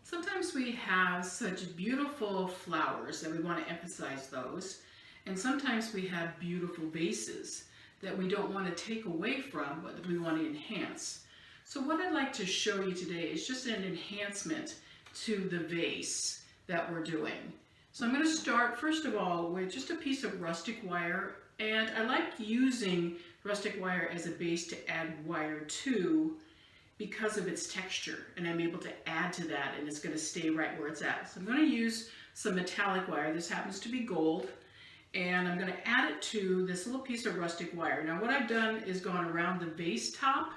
Sometimes we have such beautiful flowers that we want to emphasize those, and sometimes we have beautiful vases that we don't want to take away from, but we want to enhance. So what I'd like to show you today is just an enhancement to the vase that we're doing. So I'm going to start first of all with just a piece of rustic wire, and I like using rustic wire as a base to add wire to because of its texture, and I'm able to add to that and it's going to stay right where it's at. So I'm going to use some metallic wire. This happens to be gold, and I'm going to add it to this little piece of rustic wire. Now what I've done is gone around the vase top,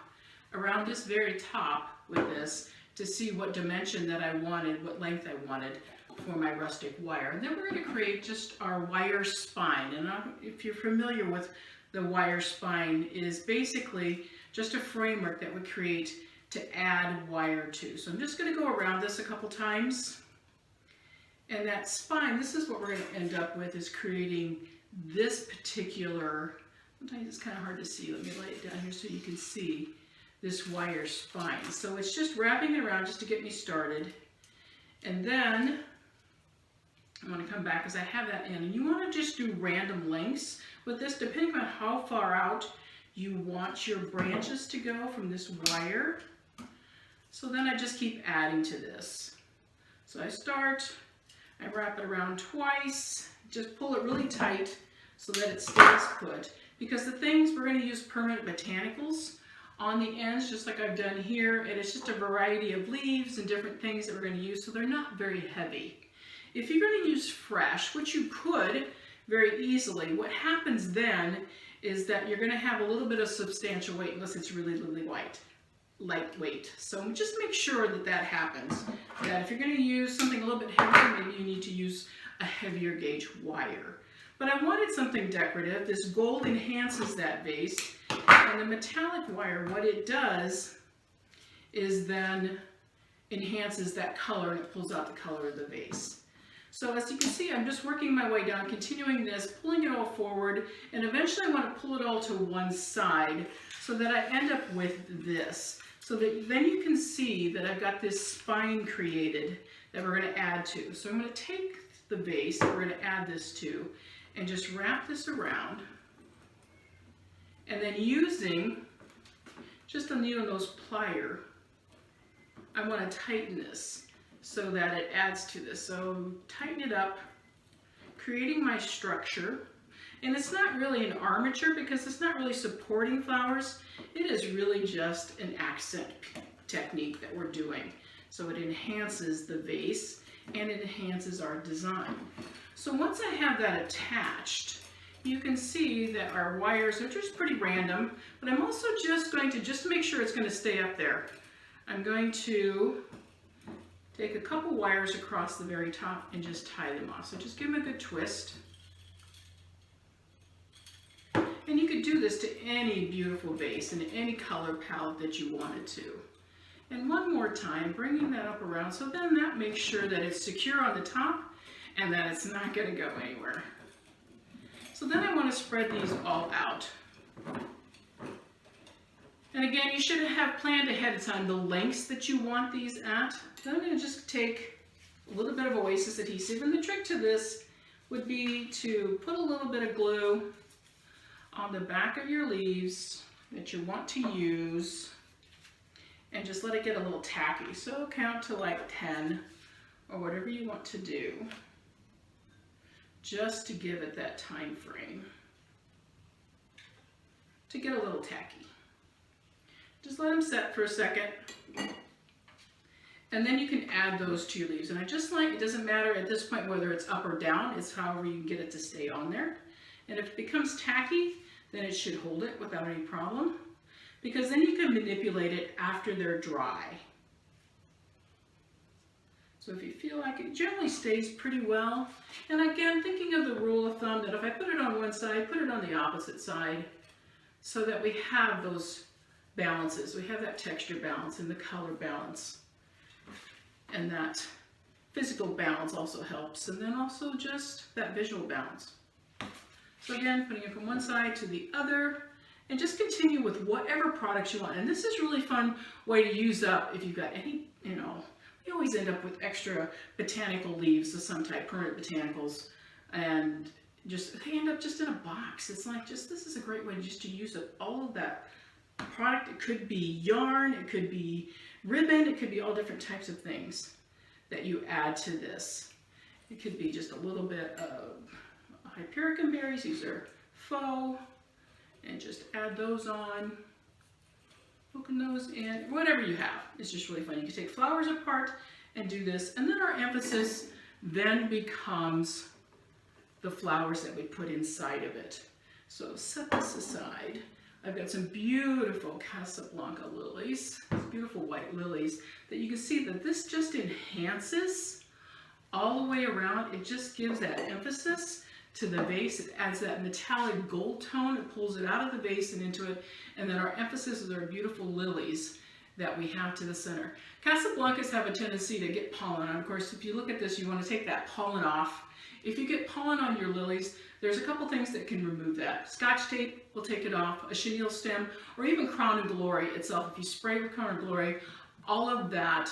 around this very top with this, to see what dimension that I wanted, what length I wanted for my rustic wire. And then we're going to create just our wire spine. And if you're familiar with the wire spine, it is basically just a framework that we create to add wire to. So I'm just going to go around this a couple times. And that spine, this is what we're going to end up with, is creating this particular, sometimes it's kind of hard to see. Let me lay it down here so you can see this wire spine. So it's just wrapping it around just to get me started. And then I want to come back because I have that in. And you want to just do random lengths with this, depending on how far out you want your branches to go from this wire. So then I just keep adding to this. So I start, I wrap it around twice, just pull it really tight so that it stays put. Because the things, we're going to use permanent botanicals on the ends, just like I've done here, and it's just a variety of leaves and different things that we're going to use, so they're not very heavy. If you're going to use fresh, which you could very easily, what happens then is that you're going to have a little bit of substantial weight unless it's really, really lightweight. So just make sure that that happens. That if you're going to use something a little bit heavier, maybe you need to use a heavier gauge wire. But I wanted something decorative. This gold enhances that vase. And the metallic wire, what it does is then enhances that color, and it pulls out the color of the vase. So as you can see, I'm just working my way down, continuing this, pulling it all forward, and eventually I want to pull it all to one side so that I end up with this. So that then you can see that I've got this spine created that we're going to add to. So I'm going to take the vase that we're going to add this to and just wrap this around. And then using just a needle nose plier, I want to tighten this so that it adds to this. So tighten it up, creating my structure. And it's not really an armature because it's not really supporting flowers. It is really just an accent technique that we're doing. So it enhances the vase and it enhances our design. So once I have that attached, you can see that our wires are just pretty random, but I'm also just going to, just to make sure it's going to stay up there, I'm going to take a couple wires across the very top and just tie them off. So just give them a good twist. And you could do this to any beautiful vase in any color palette that you wanted to. And one more time, bringing that up around, so then that makes sure that it's secure on the top and that it's not going to go anywhere. So then I want to spread these all out. And again, you should have planned ahead of time the lengths that you want these at. Then I'm going to just take a little bit of Oasis adhesive, and the trick to this would be to put a little bit of glue on the back of your leaves that you want to use and just let it get a little tacky. So count to like 10 or whatever you want to do, just to give it that time frame to get a little tacky. Just let them set for a second, and then you can add those to your leaves. And I just like, it doesn't matter at this point whether it's up or down, it's however you get it to stay on there. And if it becomes tacky, then it should hold it without any problem, because then you can manipulate it after they're dry. So if you feel like it generally stays pretty well. And again, thinking of the rule of thumb that if I put it on one side, put it on the opposite side, so that we have those balances. We have that texture balance and the color balance. And that physical balance also helps. And then also just that visual balance. So again, putting it from one side to the other, and just continue with whatever products you want. And this is really fun way to use up if you've got any, we always end up with extra botanical leaves of some type, permanent botanicals, and they end up just in a box. It's like, this is a great way just to use up all of that product. It could be yarn, it could be ribbon, it could be all different types of things that you add to this. It could be just a little bit of Hypericum berries. These are faux, and just add those on, hooking those in, whatever you have. It's just really fun. You can take flowers apart and do this, and then our emphasis then becomes the flowers that we put inside of it. So set this aside. I've got some beautiful Casablanca lilies, beautiful white lilies, that you can see that this just enhances all the way around. It just gives that emphasis to the vase. It adds that metallic gold tone. It pulls it out of the vase and into it. And then our emphasis is our beautiful lilies that we have to the center. Casablancas have a tendency to get pollen on. Of course, if you look at this, you want to take that pollen off. If you get pollen on your lilies, there's a couple things that can remove that. Scotch tape will take it off, a chenille stem, or even Crown and Glory itself. If you spray with Crown and Glory, all of that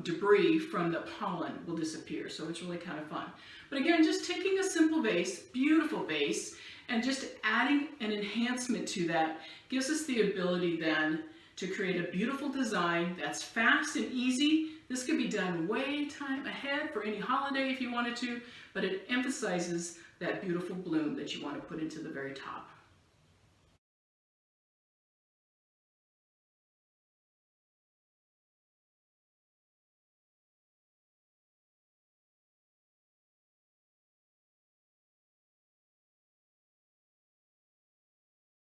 debris from the pollen will disappear. So it's really kind of fun. But again, just taking a simple vase, beautiful vase, and just adding an enhancement to that gives us the ability then to create a beautiful design that's fast and easy. This could be done way time ahead for any holiday if you wanted to, but it emphasizes that beautiful bloom that you want to put into the very top.